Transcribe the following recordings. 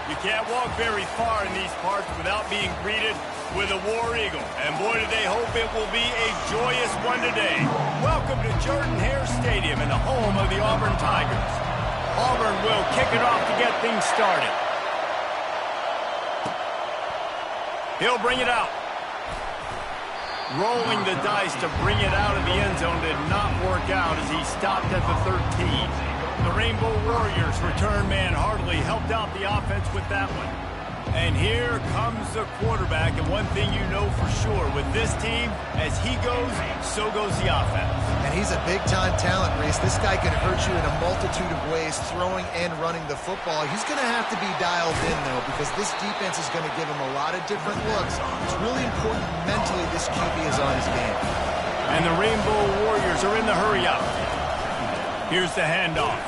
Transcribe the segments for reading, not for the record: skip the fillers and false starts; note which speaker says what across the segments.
Speaker 1: You can't walk very far in these parts without being greeted with a War Eagle. And boy, do they hope it will be a joyous one today. Welcome to Jordan-Hare Stadium and the home of the Auburn Tigers. Auburn will kick it off to get things started. He'll bring it out. Rolling the dice to bring it out of the end zone did not work out as he stopped at the 13. The Rainbow Warriors return man Hartley helped out the offense with that one. And here comes the quarterback, and one thing you know for sure with this team, as he goes, so goes the offense.
Speaker 2: And he's a big-time talent, Reese. This guy can hurt you in a multitude of ways, throwing and running the football. He's going to have to be dialed in, though, because this defense is going to give him a lot of different looks. It's really important mentally this QB is on his game.
Speaker 1: And the Rainbow Warriors are in the hurry-up. Here's the handoff.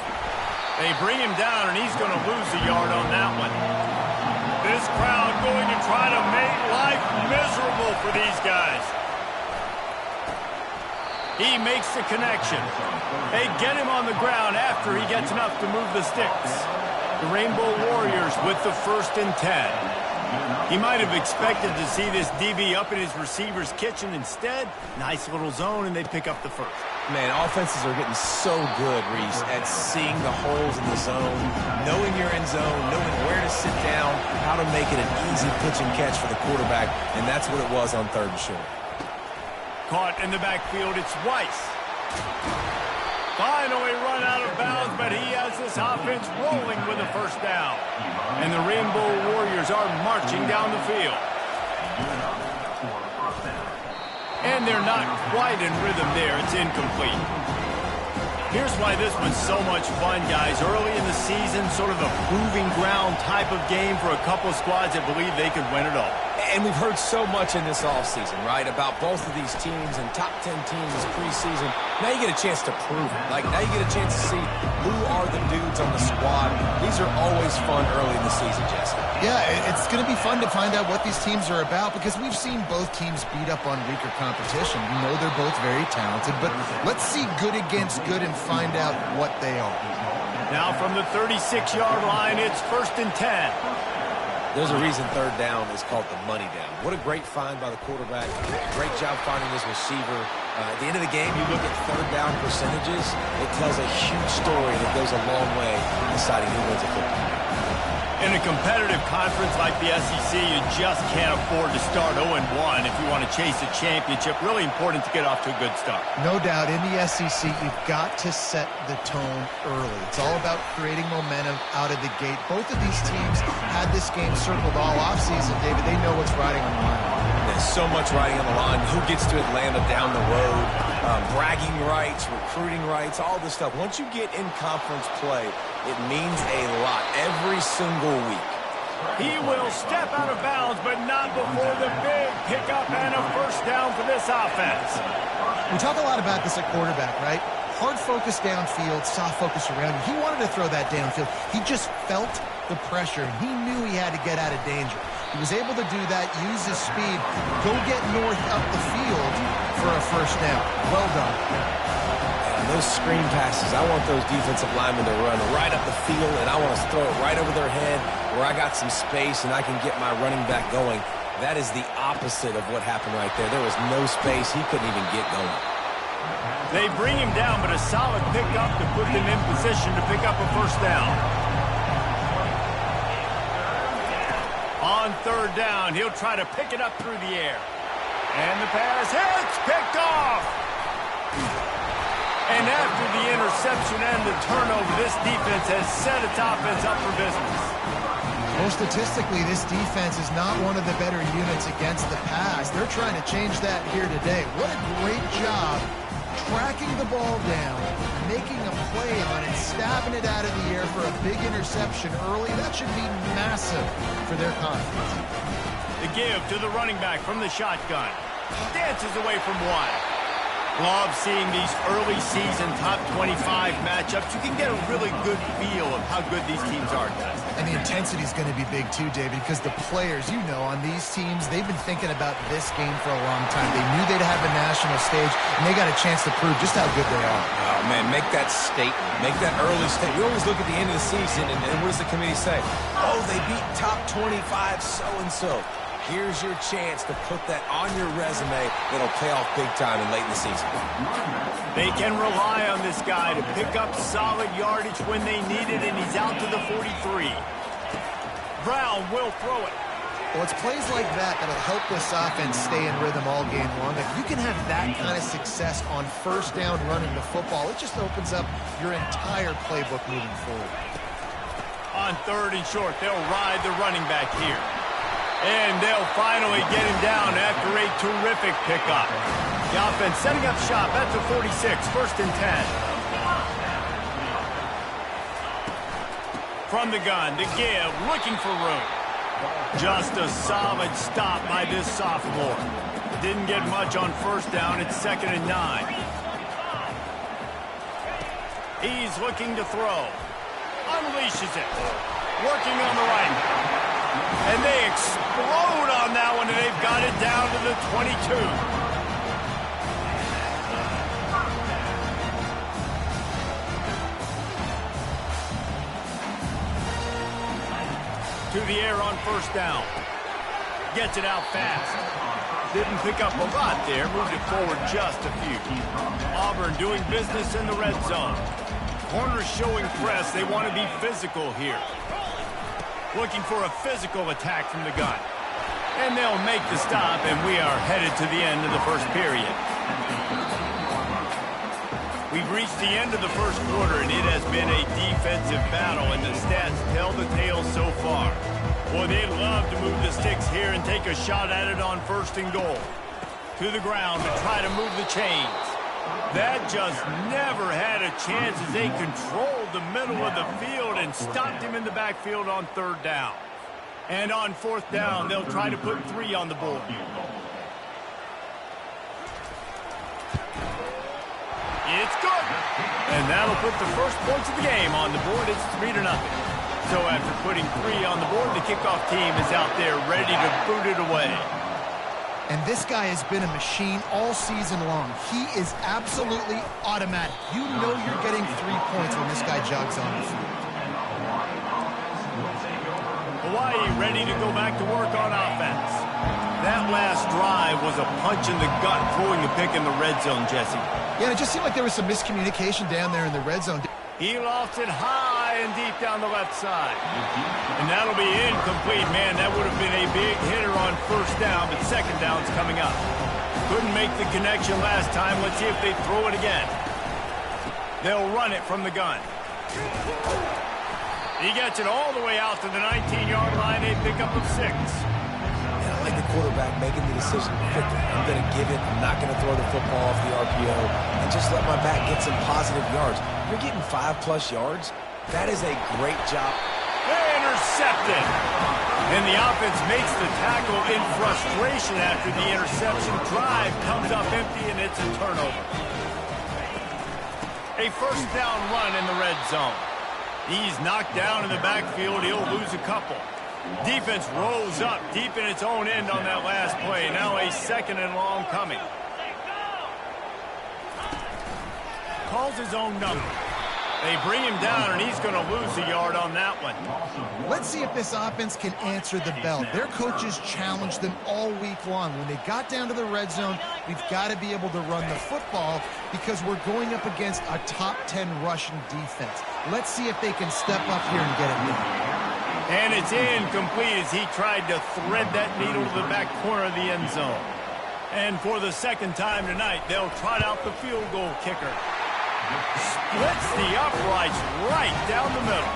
Speaker 1: They bring him down, and he's going to lose a yard on that one. This crowd going to try to make life miserable for these guys. He makes the connection. They get him on the ground after he gets enough to move the sticks. The Rainbow Warriors with the 1st and 10. He might have expected to see this DB up in his receiver's kitchen. Instead, nice little zone, and they pick up the first.
Speaker 3: Man, offenses are getting so good, Reese, at seeing the holes in the zone, knowing you're in zone, knowing where to sit down, how to make it an easy pitch and catch for the quarterback, and that's what it was on 3rd and short.
Speaker 1: Caught in the backfield, it's Weiss. Finally run out of bounds, but he has this offense rolling with a 1st down. And the Rainbow Warriors are marching down the field. And they're not quite in rhythm there. It's incomplete. Here's why this one's so much fun, guys. Early in the season, sort of a proving ground type of game for a couple of squads that believe they could win it all.
Speaker 3: And we've heard so much in this offseason, right, about both of these teams and top 10 teams this preseason. Now you get a chance to prove it. Like, now you get a chance to see who are the dudes on the squad. These are always fun early in the season, Jesse.
Speaker 2: Yeah, it's going to be fun to find out what these teams are about because we've seen both teams beat up on weaker competition. We know they're both very talented, but let's see good against good and find out what they are.
Speaker 1: Now from the 36-yard line, it's 1st and 10.
Speaker 3: There's a reason 3rd down is called the money down. What a great find by the quarterback. Great job finding his receiver. At the end of the game, you look at 3rd down percentages. It tells a huge story that goes a long way in deciding who wins a football game.
Speaker 1: In a competitive conference like the SEC, you just can't afford to start 0-1 if you want to chase a championship. Really important to get off to a good start.
Speaker 2: No doubt, in the SEC, you've got to set the tone early. It's all about creating momentum out of the gate. Both of these teams had this game circled all offseason, David. They know what's riding on the line.
Speaker 3: There's so much riding on the line. Who gets to Atlanta down the road? Bragging rights, recruiting rights, all this stuff. Once you get in conference play, it means a lot every single week.
Speaker 1: He will step out of bounds, but not before the big pickup and a 1st down for this offense.
Speaker 2: We talk a lot about this at quarterback, right? Hard focus downfield, soft focus around you. He wanted to throw that downfield. He just felt the pressure, and he knew he had to get out of danger. He was able to do that, use his speed, go get north up the field for a 1st down. Well done.
Speaker 3: And those screen passes, I want those defensive linemen to run right up the field, and I want to throw it right over their head where I got some space and I can get my running back going. That is the opposite of what happened right there. There was no space. He couldn't even get going.
Speaker 1: They bring him down, but a solid pickup to put them in position to pick up a 1st down. On 3rd down, he'll try to pick it up through the air. And the pass hits, picked off. And after the interception and the turnover, this defense has set its offense up for business.
Speaker 2: Well, statistically, this defense is not one of the better units against the pass. They're trying to change that here today. What a great job tracking the ball down, making a play on it, stabbing it out of the air for a big interception early. That should be massive for their confidence.
Speaker 1: The give to the running back from the shotgun. Dances away from one. Love seeing these early season top 25 matchups. You can get a really good feel of how good these teams are, guys.
Speaker 2: And the intensity is going to be big too, David, because the players, you know, on these teams, they've been thinking about this game for a long time. They knew they'd have a national stage, and they got a chance to prove just how good they are.
Speaker 3: Oh, man, make that statement. Make that early statement. We always look at the end of the season, and what does the committee say? Oh, they beat top 25 so-and-so. Here's your chance to put that on your resume that'll pay off big time and late in the season.
Speaker 1: They can rely on this guy to pick up solid yardage when they need it, and he's out to the 43. Brown will throw it.
Speaker 2: Well, it's plays like that that'll help this offense stay in rhythm all game long. If you can have that kind of success on first down running the football, it just opens up your entire playbook moving forward.
Speaker 1: On 3rd and short, they'll ride the running back here. And they'll finally get him down after a terrific pickup. The offense setting up shop at the 46, 1st and 10. From the gun, to give, looking for room. Just a solid stop by this sophomore. Didn't get much on first down. It's 2nd and 9. He's looking to throw. Unleashes it. Working on the right. And they explode on that one, and they've got it down to the 22. To the air on first down. Gets it out fast. Didn't pick up a lot there. Moved it forward just a few. Auburn doing business in the red zone. Corners showing press. They want to be physical here. Looking for a physical attack from the gun. And they'll make the stop, and we are headed to the end of the first period. We've reached the end of the first quarter, and it has been a defensive battle, and the stats tell the tale so far. Boy, they'd love to move the sticks here and take a shot at it on 1st and goal. To the ground to try to move the chains. That just never had a chance as they controlled the middle of the field and stopped him in the backfield on 3rd down. And on 4th down, they'll try to put 3 on the board. It's good. And that'll put the first points of the game on the board. It's 3-0. So after putting 3 on the board, the kickoff team is out there ready to boot it away.
Speaker 2: And this guy has been a machine all season long. He is absolutely automatic. You know you're getting 3 points when this guy jogs on the field.
Speaker 1: Hawaii ready to go back to work on offense. That last drive was a punch in the gut, throwing a pick in the red zone, Jesse.
Speaker 2: Yeah, it just seemed like there was some miscommunication down there in the red zone.
Speaker 1: He lofts it high and deep down the left side. And that'll be incomplete. Man, that would have been a big hitter on first down, but second down's coming up. Couldn't make the connection last time. Let's see if they throw it again. They'll run it from the gun. He gets it all the way out to the 19-yard line, a pickup of 6.
Speaker 3: And I like the quarterback making the decision quickly. I'm going to give it. I'm not going to throw the football off the RPO and just let my back get some positive yards. You're getting 5+ yards. That is a great job.
Speaker 1: Intercepted. And the offense makes the tackle in frustration after the interception. Drive comes up empty, and it's a turnover. A first down run in the red zone. He's knocked down in the backfield. He'll lose a couple. Defense rolls up deep in its own end on that last play. Now a 2nd and long coming. Calls his own number. They bring him down, and he's going to lose a yard on that one.
Speaker 2: Let's see if this offense can answer the bell. Their coaches challenged them all week long. When they got down to the red zone, we've got to be able to run the football because we're going up against a top 10 rushing defense. Let's see if they can step up here and get it done.
Speaker 1: And it's incomplete as he tried to thread that needle to the back corner of the end zone. And for the 2nd time tonight, they'll trot out the field goal kicker. Splits the uprights right down the middle.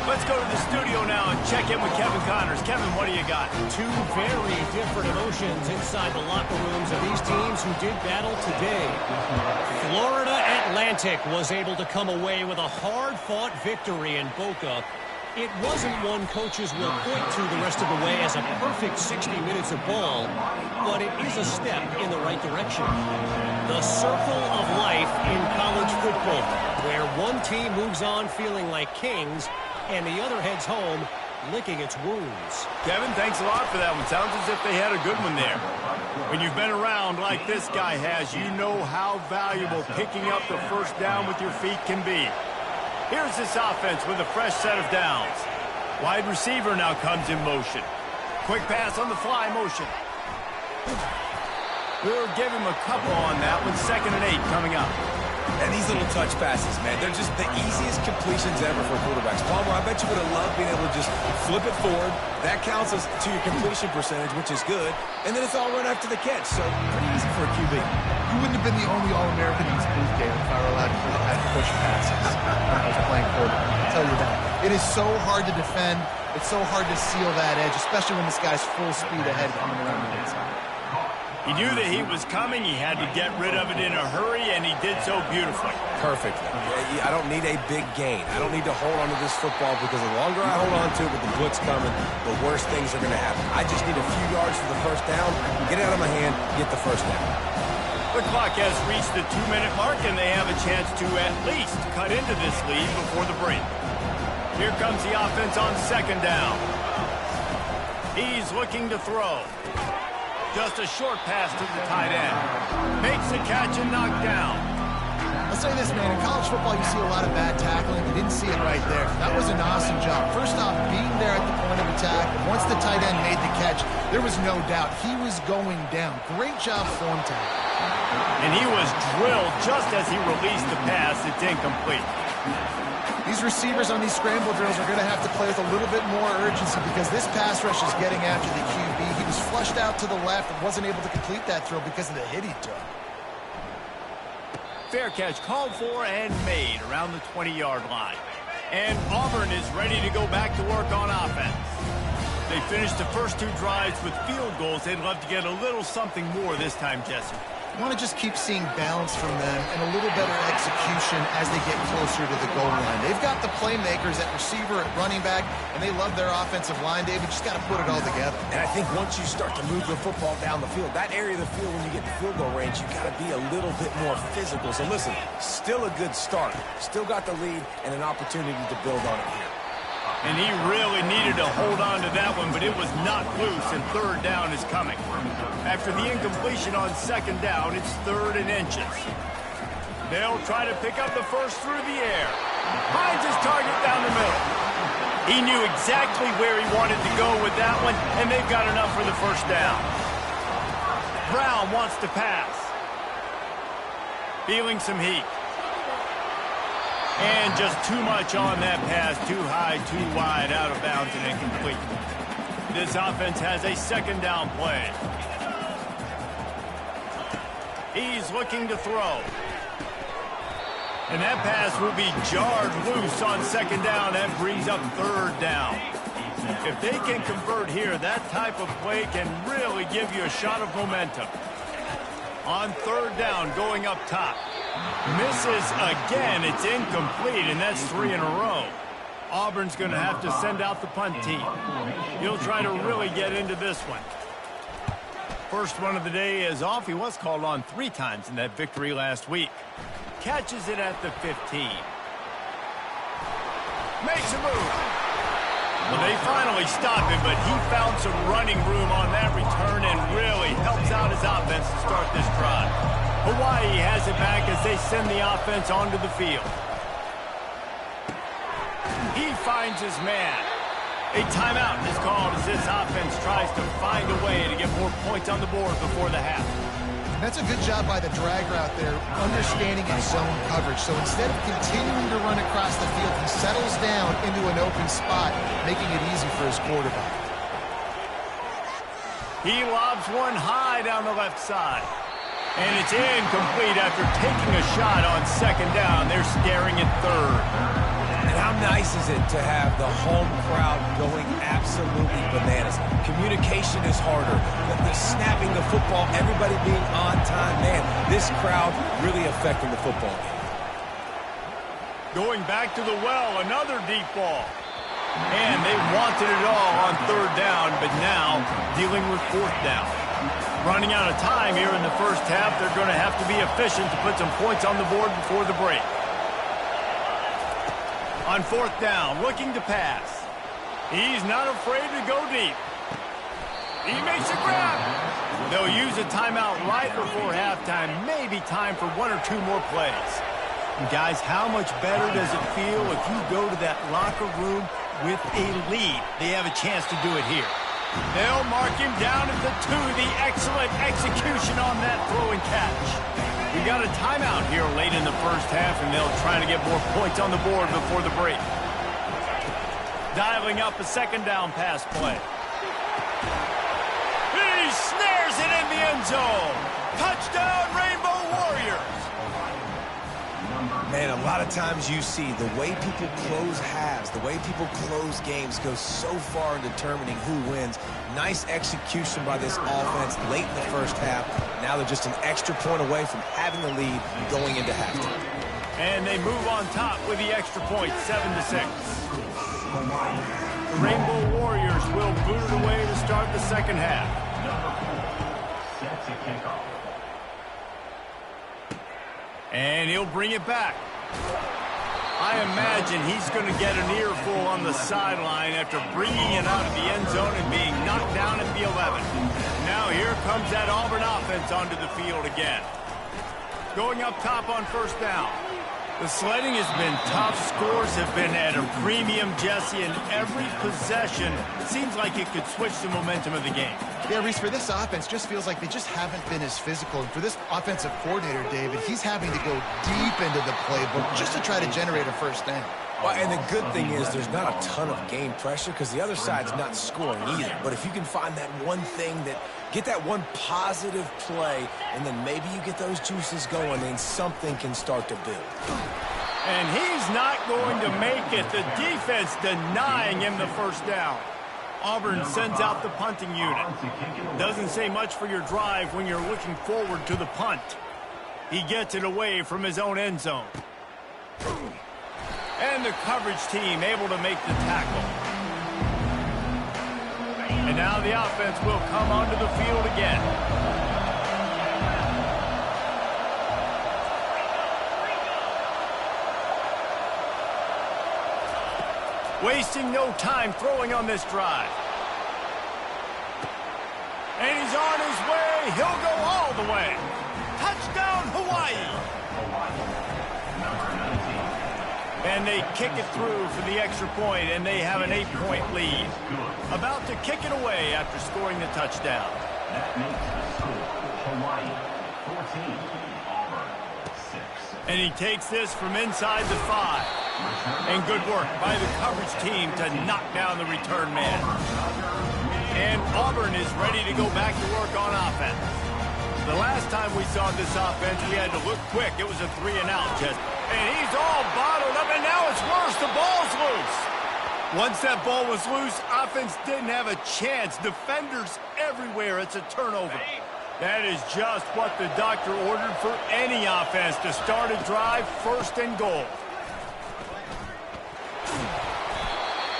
Speaker 1: Let's go to the studio now and check in with Kevin Connors. Kevin, what do you got?
Speaker 4: 2 very different emotions inside the locker rooms of these teams who did battle today. Florida Atlantic was able to come away with a hard-fought victory in Boca. It wasn't one coaches will point to the rest of the way as a perfect 60 minutes of ball, but it is a step in the right direction. The circle of life in college football, where one team moves on feeling like kings and the other heads home licking its wounds.
Speaker 1: Kevin, thanks a lot for that one. Sounds as if they had a good one there. When you've been around like this guy has, you know how valuable picking up the first down with your feet can be. Here's this offense with a fresh set of downs. Wide receiver now comes in motion. Quick pass on the fly motion. We'll give him a couple on that one. 2nd and 8 coming up.
Speaker 3: And these little touch passes, man, they're just the easiest completions ever for quarterbacks. Palmer, I bet you would have loved being able to just flip it forward. That counts as to your completion percentage, which is good. And then it's all run after the catch, so pretty easy for a QB.
Speaker 2: You wouldn't have been the only All-American in this booth game if I were allowed to have push passes when I was playing quarterback. I'll tell you that. It is so hard to defend. It's so hard to seal that edge, especially when this guy's full speed ahead coming around the inside.
Speaker 1: He knew that he was coming. He had to get rid of it in a hurry, and he did so beautifully.
Speaker 3: Perfectly. I don't need a big gain. I don't need to hold on to this football because the longer I hold on to it with the blitz coming, the worse things are going to happen. I just need a few yards for the first down, get it out of my hand, get the first down.
Speaker 1: The clock has reached the 2-minute mark, and they have a chance to at least cut into this lead before the break. Here comes the offense on 2nd down. He's looking to throw. Just a short pass to the tight end. Makes the catch and knocked down.
Speaker 2: I'll say this, man. In college football, you see a lot of bad tackling. You didn't see it right there. That was an awesome job. First off, being there at the point of attack. Once the tight end made the catch, there was no doubt he was going down. Great job form tackle.
Speaker 1: And he was drilled just as he released the pass. It's incomplete.
Speaker 2: These receivers on these scramble drills are going to have to play with a little bit more urgency because this pass rush is getting after the QB. He was flushed out to the left and wasn't able to complete that throw because of the hit he took.
Speaker 1: Fair catch called for and made around the 20-yard line. And Auburn is ready to go back to work on offense. They finished the first 2 drives with field goals. They'd love to get a little something more this time, Jesse.
Speaker 2: I want to just keep seeing balance from them and a little better execution as they get closer to the goal line. They've got the playmakers at receiver, at running back, and they love their offensive line, David. Just got to put it all together.
Speaker 3: And I think once you start to move the football down the field, that area of the field when you get to field goal range, you got to be a little bit more physical. So listen, still a good start. Still got the lead and an opportunity to build on it here.
Speaker 1: And he really needed to hold on to that one, but it was not loose, and 3rd down is coming. After the incompletion on 2nd down, it's 3rd and inches. They'll try to pick up the first through the air. Finds his target down the middle. He knew exactly where he wanted to go with that one, and they've got enough for the first down. Brown wants to pass. Feeling some heat. And just too much on that pass. Too high, too wide, out of bounds, and incomplete. This offense has a 2nd down play. He's looking to throw. And that pass will be jarred loose on 2nd down. That brings up 3rd down. If they can convert here, that type of play can really give you a shot of momentum. On 3rd down, going up top. Misses again. It's incomplete, and that's 3 in a row. Auburn's going to have to send out the punt team. He'll try to really get into this one. First one of the day is off. He was called on 3 times in that victory last week. Catches it at the 15. Makes a move. Well, they finally stop him, but he found some running room on that return and really helps out his offense to start this drive. Hawaii has it back as they send the offense onto the field. He finds his man. A timeout is called as this offense tries to find a way to get more points on the board before the half.
Speaker 2: That's a good job by the drag route there, understanding his zone coverage. So instead of continuing to run across the field, he settles down into an open spot, making it easy for his quarterback.
Speaker 1: He lobs one high down the left side. And it's incomplete after taking a shot on 2nd down. They're staring at 3rd.
Speaker 3: And how nice is it to have the home crowd going absolutely bananas? Communication is harder. The snapping the football, everybody being on time. Man, this crowd really affecting the football game.
Speaker 1: Going back to the well, another deep ball. And they wanted it all on third down, but now dealing with fourth down. Running out of time here in the first half, they're going to have to be efficient to put some points on the board before the break. On fourth down, looking to pass. He's not afraid to go deep. He makes a grab. They'll use a timeout right before halftime. Maybe time for one or two more plays. And guys, how much better does it feel if you go to that locker room with a lead? They have a chance to do it here. They'll mark him down at the 2. The excellent execution on that throw and catch. We got a timeout here late in the first half, and they'll try to get more points on the board before the break. Dialing up a second down pass play. He snares it in the end zone. Touchdown, Rainbow Warriors.
Speaker 3: Man, a lot of times you see the way people close halves, the way people close games goes so far in determining who wins. Nice execution by this offense late in the first half. Now they're just an extra point away from having the lead going into halftime.
Speaker 1: And they move on top with the extra point, 7-6. The Rainbow Warriors will boot it away to start the second half. And he'll bring it back. I imagine he's going to get an earful on the sideline after bringing it out of the end zone and being knocked down at the 11. Now here comes that Auburn offense onto the field again. Going up top on first down. The sledding has been tough. Scores have been at a premium, Jesse, and every possession seems like it could switch the momentum of the game.
Speaker 2: Yeah, Reese, for this offense, just feels like they just haven't been as physical. And for this offensive coordinator, David, he's having to go deep into the playbook just to try to generate a first down.
Speaker 3: Well, and the good thing is there's not a ton of game pressure because the other side's not scoring either. But if you can find that one thing that get that one positive play, and then maybe you get those juices going, then something can start to build.
Speaker 1: And he's not going to make it. The defense denying him the first down. Auburn sends out the punting unit. Doesn't say much for your drive when you're looking forward to the punt. He gets it away from his own end zone. And the coverage team able to make the tackle. And now the offense will come onto the field again. Wasting no time throwing on this drive. And he's on his way. He'll go all the way. Touchdown, Hawaii. And they kick it through for the extra point, and they have an 8-point lead. About to kick it away after scoring the touchdown.
Speaker 5: That makes the score Hawaii 14, Auburn 6.
Speaker 1: And he takes this from inside the 5. And good work by the coverage team to knock down the return man. And Auburn is ready to go back to work on offense. The last time we saw this offense, we had to look quick. It was a 3-and-out, Jess. And he's all bottled up, and now it's worse. The ball's loose. Once that ball was loose, offense didn't have a chance. Defenders everywhere. It's a turnover. That is just what the doctor ordered for any offense to start a drive first and goal.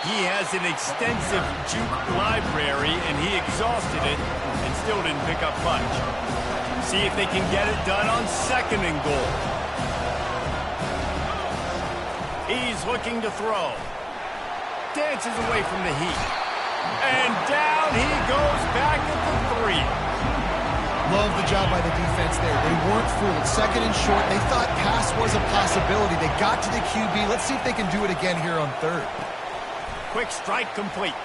Speaker 1: He has an extensive juke library, and he exhausted it and still didn't pick up much. See if they can get it done on second and goal. He's looking to throw. Dances away from the heat. And down he goes back at the 3.
Speaker 2: Love the job by the defense there. They weren't fooled. Second and short. They thought pass was a possibility. They got to the QB. Let's see if they can do it again here on third.
Speaker 1: Quick strike complete.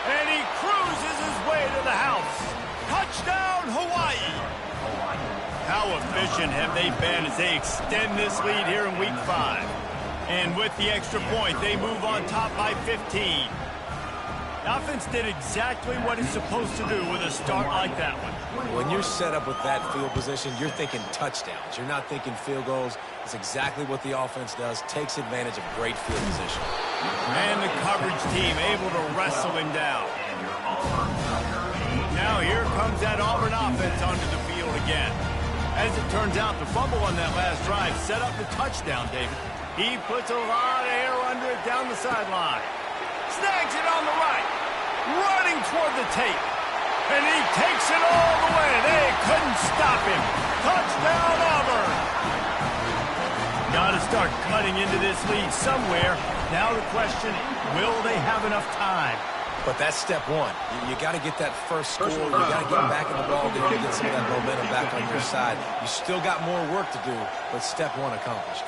Speaker 1: And he cruises his way to the house. Touchdown, Hawaii. How efficient have they been as they extend this lead here in Week 5? And with the extra point, they move on top by 15. The offense did exactly what it's supposed to do with a start like that one.
Speaker 3: When you're set up with that field position, you're thinking touchdowns. You're not thinking field goals. It's exactly what the offense does. Takes advantage of great field position.
Speaker 1: And the coverage team able to wrestle him down. Now here comes that Auburn offense onto the field again. As it turns out, the fumble on that last drive set up the touchdown, David. He puts a lot of air under it down the sideline. snags it on the right. Running toward the tape. And he takes it all the way. They couldn't stop him. Touchdown, Auburn. Got to start cutting into this lead somewhere. Now the question, will they have enough time?
Speaker 3: But that's step one. You got to get that first score. You got to get back in the ball game and get some of that momentum back on your side. You still got more work to do, but step one accomplished.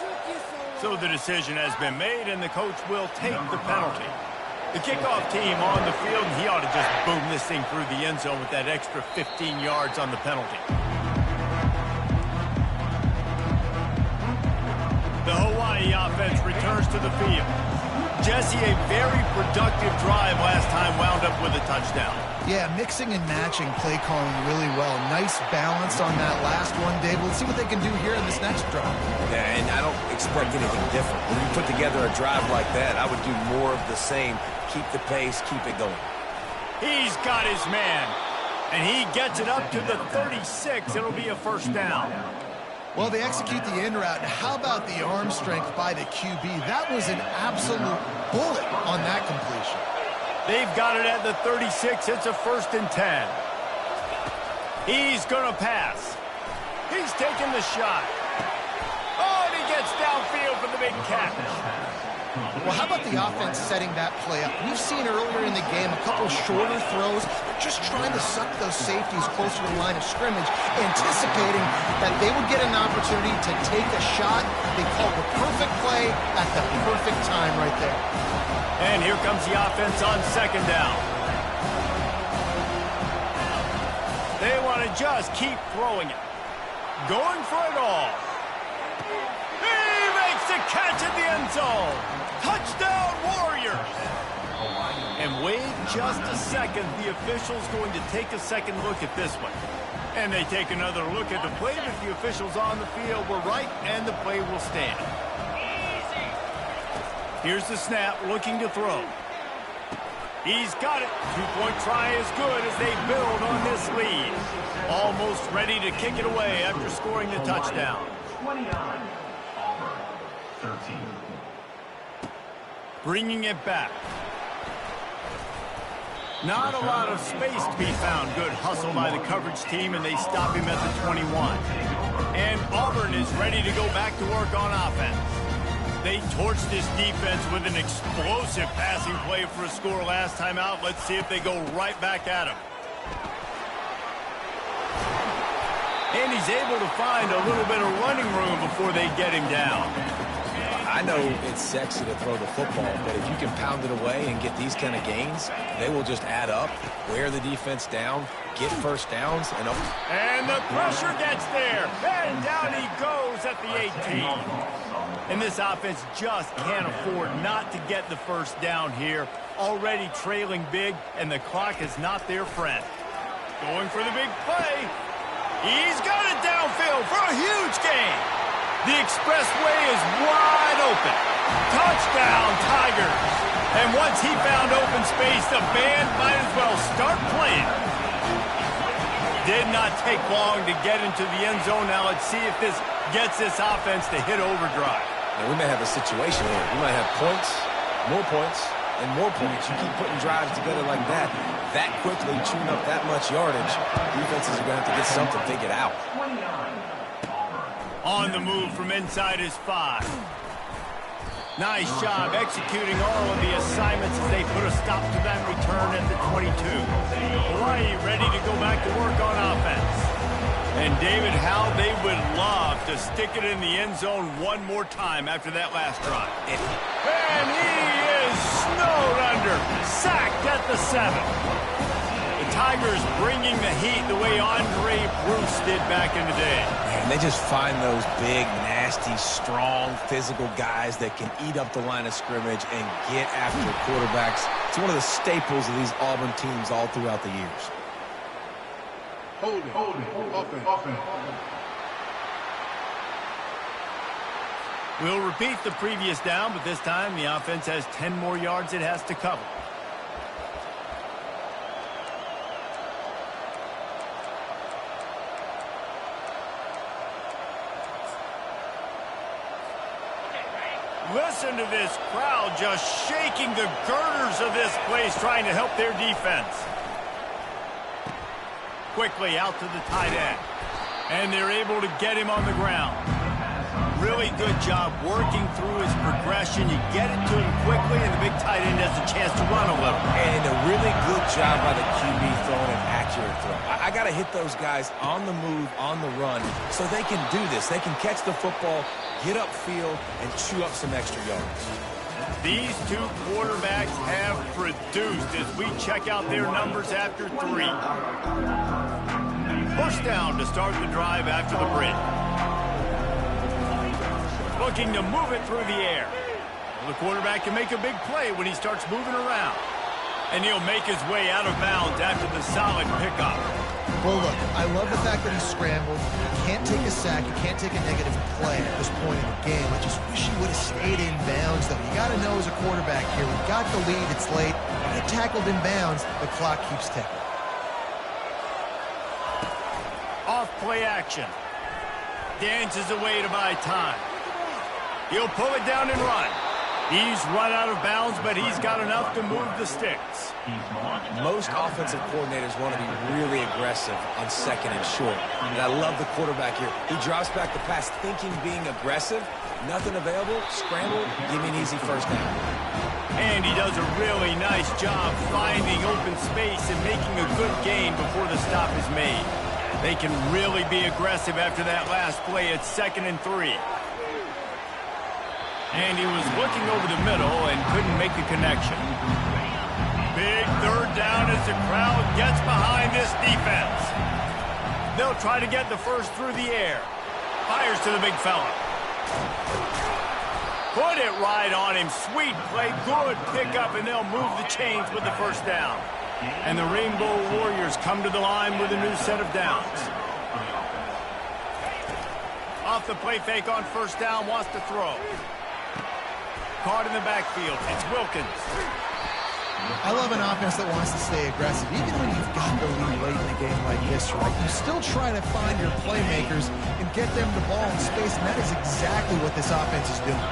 Speaker 1: So the decision has been made, and the coach will take the penalty. The kickoff team on the field, and he ought to just boom this thing through the end zone with that extra 15 yards on the penalty. The Hawaii offense returns to the field. Jesse, a very productive drive last time, wound up with a touchdown.
Speaker 2: Yeah, mixing and matching play calling really well. Nice balance on that last one, Dave. Let's see what they can do here in this next drive.
Speaker 3: Yeah, and I don't expect anything different. When you put together a drive like that, I would do more of the same. Keep the pace, keep it going.
Speaker 1: He's got his man, and he gets it up to the 36. It'll be a first down.
Speaker 2: Well, they execute the in route. How about the arm strength by the QB? That was an absolute bullet on that completion.
Speaker 1: They've got it at the 36. It's a 1st and 10. He's going to pass. He's taking the shot. Oh, and he gets downfield for the big catch.
Speaker 2: Well, how about the offense setting that play up? We've seen earlier in the game a couple shorter throws, just trying to suck those safeties closer to the line of scrimmage, anticipating that they would get an opportunity to take a shot. They called the perfect play at the perfect time right there.
Speaker 1: And here comes the offense on 2nd down. They want to just keep throwing it. Going for it all. He makes the catch in the end zone. Touchdown, Warriors. And wait just a second. The official's going to take a second look at this one. And they take another look at the play, but the officials on the field were right, and the play will stand. Here's the snap, looking to throw. He's got it. 2-point try is good as they build on this lead. Almost ready to kick it away after scoring the touchdown.
Speaker 5: 29, Auburn, 13.
Speaker 1: Bringing it back. Not a lot of space to be found. Good hustle by the coverage team, and they stop him at the 21. And Auburn is ready to go back to work on offense. They torched this defense with an explosive passing play for a score last time out. Let's see if they go right back at him. And he's able to find a little bit of running room before they get him down.
Speaker 3: I know it's sexy to throw the football, but if you can pound it away and get these kind of gains, they will just add up, wear the defense down, get first downs, and up.
Speaker 1: And the pressure gets there. And down he goes at the 18. And this offense just can't afford not to get the first down here. Already trailing big, and the clock is not their friend. Going for the big play. He's got it downfield for a huge gain. The expressway is wide open. Touchdown, Tigers. And once he found open space, the band might as well start playing. Did not take long to get into the end zone. Now let's see if this gets this offense to hit overdrive.
Speaker 3: Now, we may have a situation here. We might have points, and more points. You keep putting drives together like that quickly, chewing up that much yardage, defenses are going to have to get something figured out.
Speaker 5: 29,
Speaker 1: On the move from inside his 5. Nice job executing all of the assignments as they put a stop to that return at the 22. Hawaii ready to go back to work on offense. And David, how they would love to stick it in the end zone one more time after that last drive. And he is snowed under, sacked at the 7. The Tigers bringing the heat the way Andre Bruce did back in the day.
Speaker 3: And they just find those big, nasty, strong, physical guys that can eat up the line of scrimmage and get after quarterbacks. It's one of the staples of these Auburn teams all throughout the years.
Speaker 6: Hold it, offense.
Speaker 1: We'll repeat the previous down, but this time the offense has 10 more yards it has to cover. Listen to this crowd just shaking the girders of this place, trying to help their defense. Quickly out to the tight end. And they're able to get him on the ground. Really good job working through his progression. You get it to him quickly, and the big tight end has a chance to run a little.
Speaker 3: And a really good job by the QB throwing an accurate throw. I got to hit those guys on the move, on the run, so they can do this. They can catch the football, get upfield, and chew up some extra yards.
Speaker 1: These two quarterbacks have produced as we check out their numbers after 3. First down to start the drive after the break. Looking to move it through the air. The quarterback can make a big play when he starts moving around. And he'll make his way out of bounds after the solid pickup.
Speaker 2: Well, look, I love the fact that he scrambled. You can't take a sack. You can't take a negative play at this point in the game. I just wish he would have stayed in bounds, though. You got to know as a quarterback here, we've got the lead. It's late. Get tackled in bounds. The clock keeps ticking.
Speaker 1: Off play action. Dances away to buy time. He'll pull it down and run. He's run out of bounds, but he's got enough to move the sticks.
Speaker 3: Most offensive coordinators want to be really aggressive on second and short. And I love the quarterback here. He drops back the pass thinking being aggressive. Nothing available. Scramble. Give me an easy first down.
Speaker 1: And he does a really nice job finding open space and making a good gain before the stop is made. They can really be aggressive after that last play at 2nd and 3. And he was looking over the middle and couldn't make the connection. Big third down as the crowd gets behind this defense. They'll try to get the first through the air. Fires to the big fella. Put it right on him. Sweet play, good pickup, and they'll move the chains with the first down. And the Rainbow Warriors come to the line with a new set of downs. Off the play fake on first down, wants to throw. Caught in the backfield. It's Wilkins.
Speaker 2: I love an offense that wants to stay aggressive. Even when you've got the lead late in a game like this, right, you still try to find your playmakers and get them the ball in space, and that is exactly what this offense is doing.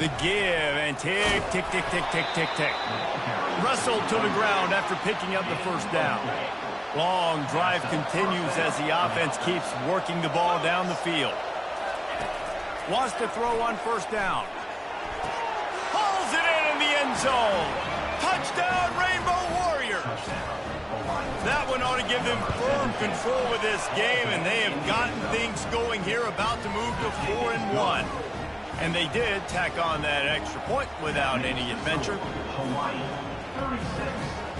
Speaker 1: The give, and tick, tick, tick, tick, tick, tick, tick. Wrestled to the ground after picking up the first down. Long drive continues as the offense keeps working the ball down the field. Wants to throw on first down. Pulls it in the end zone. Touchdown, Rainbow Warriors. That one ought to give them firm control of this game, and they have gotten things going here, about to move to 4-1. And they did tack on that extra point without any adventure.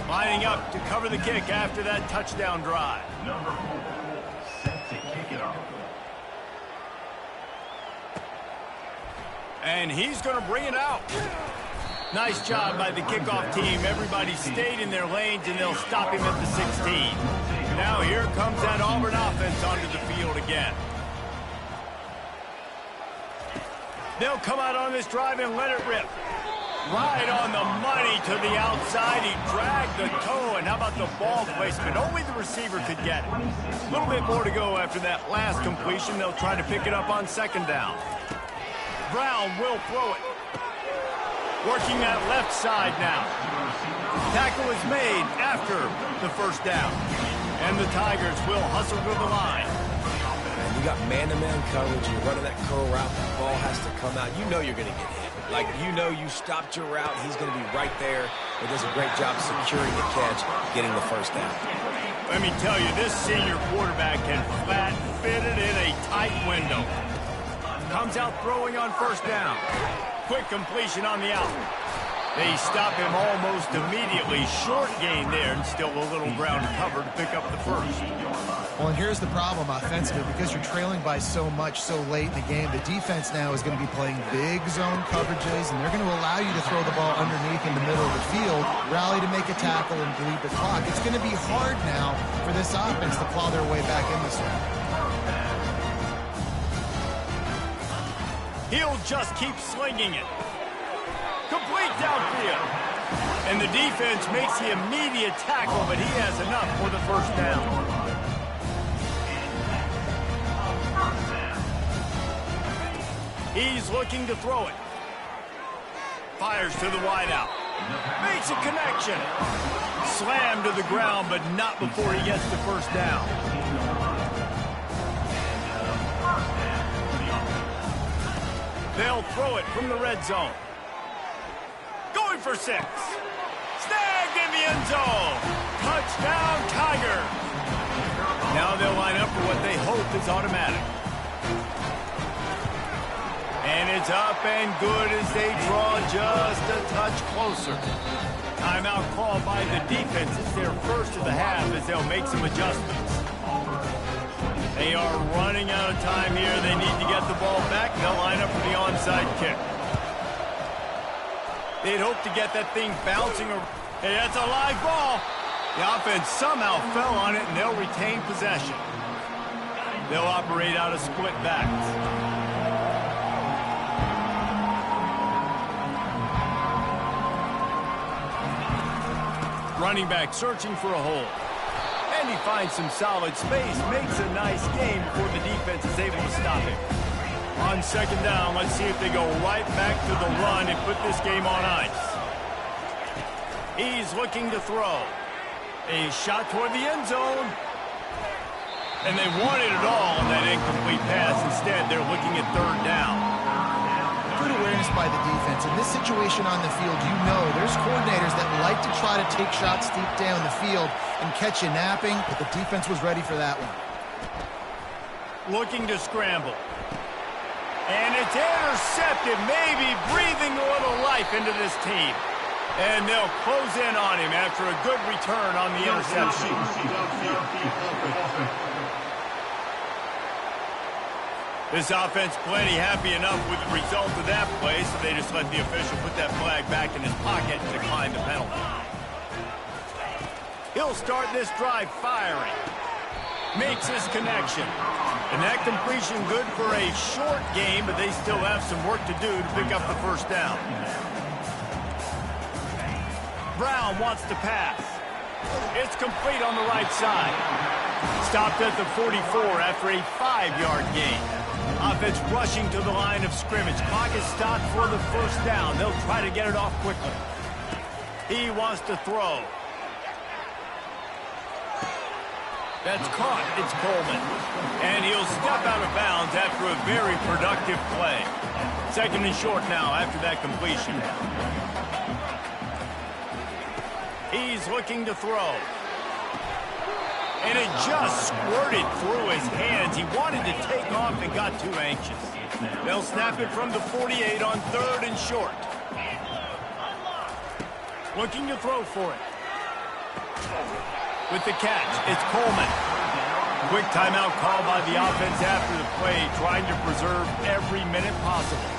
Speaker 1: Lining up to cover the kick after that touchdown drive.
Speaker 5: Number 4, set to kick it off.
Speaker 1: And he's going to bring it out. Nice job by the kickoff team. Everybody stayed in their lanes, and they'll stop him at the 16. Now here comes that Auburn offense onto the field again. They'll come out on this drive and let it rip. Right on the money to the outside. He dragged the toe, and how about the ball placement? Only the receiver could get it. A little bit more to go after that last completion. They'll try to pick it up on second down. Brown will throw it. Working that left side now. Tackle is made after the first down. And the Tigers will hustle to the line.
Speaker 3: You got man-to-man coverage. You're running that curl route. The ball has to come out. You know you're going to get hit. Like, you know you stopped your route. He's going to be right there. He does a great job securing the catch, getting the first down.
Speaker 1: Let me tell you, this senior quarterback can flat fit it in a tight window. Comes out throwing on first down. Quick completion on the out. They stop him almost immediately. Short gain there, and still a little ground cover to pick up the first.
Speaker 2: Well, and here's the problem offensively. Because you're trailing by so much so late in the game, the defense now is going to be playing big zone coverages, and they're going to allow you to throw the ball underneath in the middle of the field, rally to make a tackle, and bleed the clock. It's going to be hard now for this offense to claw their way back in this one.
Speaker 1: He'll just keep slinging it. Complete downfield. And the defense makes the immediate tackle, but he has enough for the first down. He's looking to throw it. Fires to the wideout. Makes a connection. Slammed to the ground, but not before he gets the first down. They'll throw it from the red zone. Going for 6. Snagged in the end zone. Touchdown, Tigers. Now they'll line up for what they hope is automatic. And it's up and good as they draw just a touch closer. Timeout called by the defense. It's their first of the half as they'll make some adjustments. They are running out of time here. They need to get the ball back. They'll line up for the onside kick. They'd hope to get that thing bouncing. Hey, that's a live ball. The offense somehow fell on it, and they'll retain possession. They'll operate out of split backs. Running back searching for a hole. And he finds some solid space, makes a nice game before the defense is able to stop him. On second down, let's see if they go right back to the run and put this game on ice. He's looking to throw. A shot toward the end zone. And they wanted it all on that incomplete pass. Instead, they're looking at third down.
Speaker 2: Good awareness by the defense. In this situation on the field, you know there's coordinators that like to try to take shots deep down the field and catch you napping, but the defense was ready for that one.
Speaker 1: Looking to scramble. And it's intercepted, maybe breathing a little life into this team. And they'll close in on him after a good return on the interception. This offense plenty happy enough with the result of that play, so they just let the official put that flag back in his pocket and decline the penalty. He'll start this drive firing. Makes his connection. And that completion good for a short game, but they still have some work to do to pick up the first down. Brown wants to pass. It's complete on the right side. Stopped at the 44 after a 5-yard gain. Offense rushing to the line of scrimmage. Clock is stopped for the first down. They'll try to get it off quickly. He wants to throw. That's caught. It's Coleman. And he'll step out of bounds after a very productive play. Second and short now after that completion. He's looking to throw. And it just squirted through his hands. He wanted to take off and got too anxious. They'll snap it from the 48 on third and short. Looking to throw for it. With the catch, it's Coleman. Quick timeout call by the offense after the play, trying to preserve every minute possible.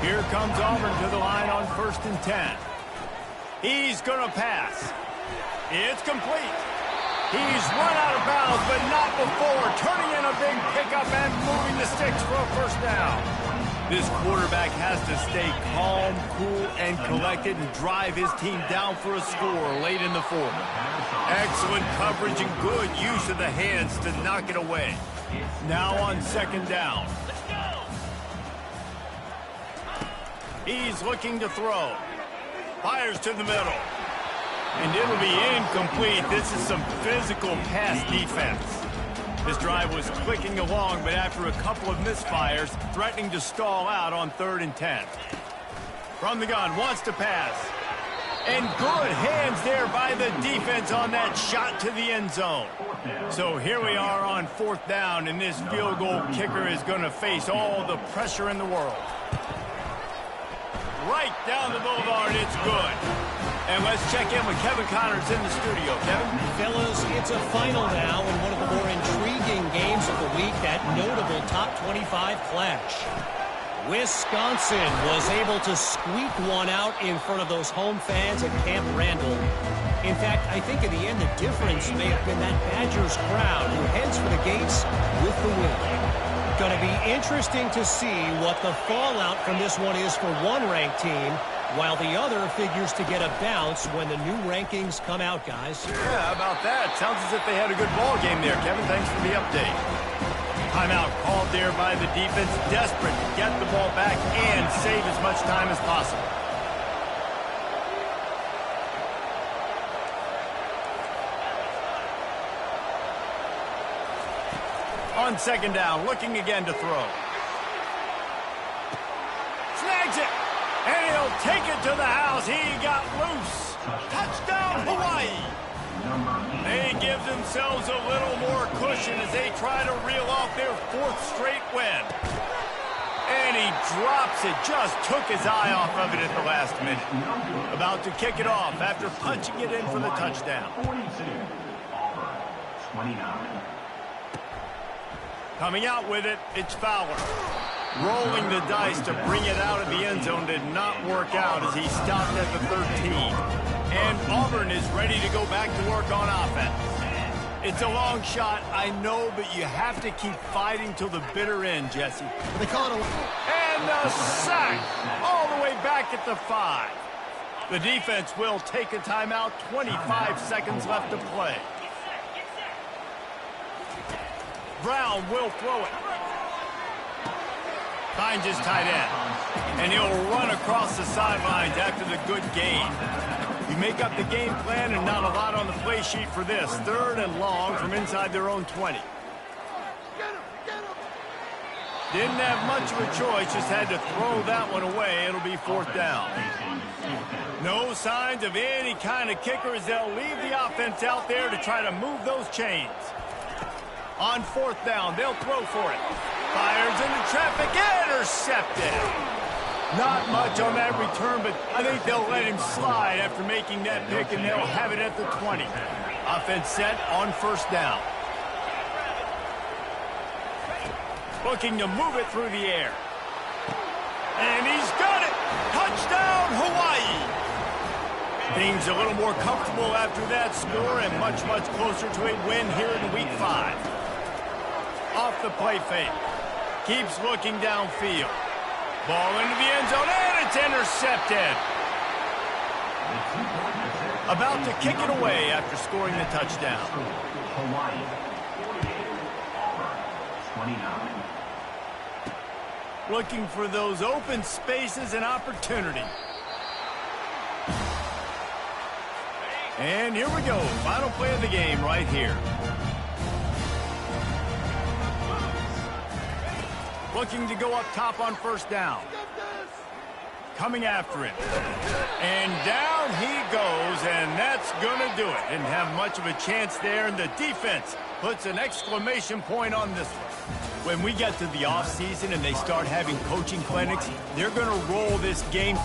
Speaker 1: Here comes Auburn to the line on 1st and 10. He's going to pass. It's complete. He's run out of bounds, but not before turning in a big pickup and moving the sticks for a first down. This quarterback has to stay calm, cool, and collected and drive his team down for a score late in the fourth. Excellent coverage and good use of the hands to knock it away. Now on second down. He's looking to throw. Fires to the middle. And it'll be incomplete. This is some physical pass defense. This drive was clicking along, but after a couple of misfires, threatening to stall out on 3rd and 10. From the gun, wants to pass. And good hands there by the defense on that shot to the end zone. So here we are on 4th down, and this field goal kicker is going to face all the pressure in the world. Right down the boulevard, it's good. And let's check in with Kevin Connors in the studio. Kevin?
Speaker 4: Fellas, it's a final now in one of the more intriguing games of the week, that notable top 25 clash. Wisconsin was able to squeak one out in front of those home fans at Camp Randall. In fact, I think in the end the difference may have been that Badgers crowd who heads for the gates with the win. Going to be interesting to see what the fallout from this one is for one ranked team, while the other figures to get a bounce when the new rankings come out, guys.
Speaker 1: Yeah, how about that? Sounds as if they had a good ball game there, Kevin. Thanks for the update. Timeout called there by the defense, desperate to get the ball back and save as much time as possible. On second down, looking again to throw. Snags it, and he'll take it to the house. He got loose. Touchdown, Hawaii. They give themselves a little more cushion as they try to reel off their 4th straight win. And he drops it, just took his eye off of it at the last minute. About to kick it off after punching it in for the touchdown.
Speaker 5: 29.
Speaker 1: Coming out with it, it's Fowler. Rolling the dice to bring it out of the end zone did not work out as he stopped at the 13. And Auburn is ready to go back to work on offense. It's a long shot, I know, but you have to keep fighting till the bitter end, Jesse.
Speaker 2: They call it a...
Speaker 1: And a sack all the way back at the 5. The defense will take a timeout, 25 seconds left to play. Brown will throw it. Finds his tight end. And he'll run across the sidelines after the good gain. You make up the game plan and not a lot on the play sheet for this. 3rd and long from inside their own 20. Didn't have much of a choice, just had to throw that one away. It'll be 4th down. No signs of any kind of kicker as they'll leave the offense out there to try to move those chains. On 4th down, they'll throw for it. Fires into traffic, intercepted. Not much on that return, but I think they'll let him slide after making that pick, and they'll have it at the 20. Offense set on 1st down. Looking to move it through the air. And he's got it! Touchdown, Hawaii! Things a little more comfortable after that score and much, much closer to a win here in Week 5. Off the play fake. Keeps looking downfield. Ball into the end zone, and it's intercepted. About to kick it away after scoring the touchdown.
Speaker 5: Hawaii. 29.
Speaker 1: Looking for those open spaces and opportunity. And here we go. Final play of the game right here. Looking to go up top on 1st down. Coming after it. And down he goes, and that's going to do it. Didn't have much of a chance there, and the defense puts an exclamation point on this one. When we get to the offseason and they start having coaching clinics, they're going to roll this game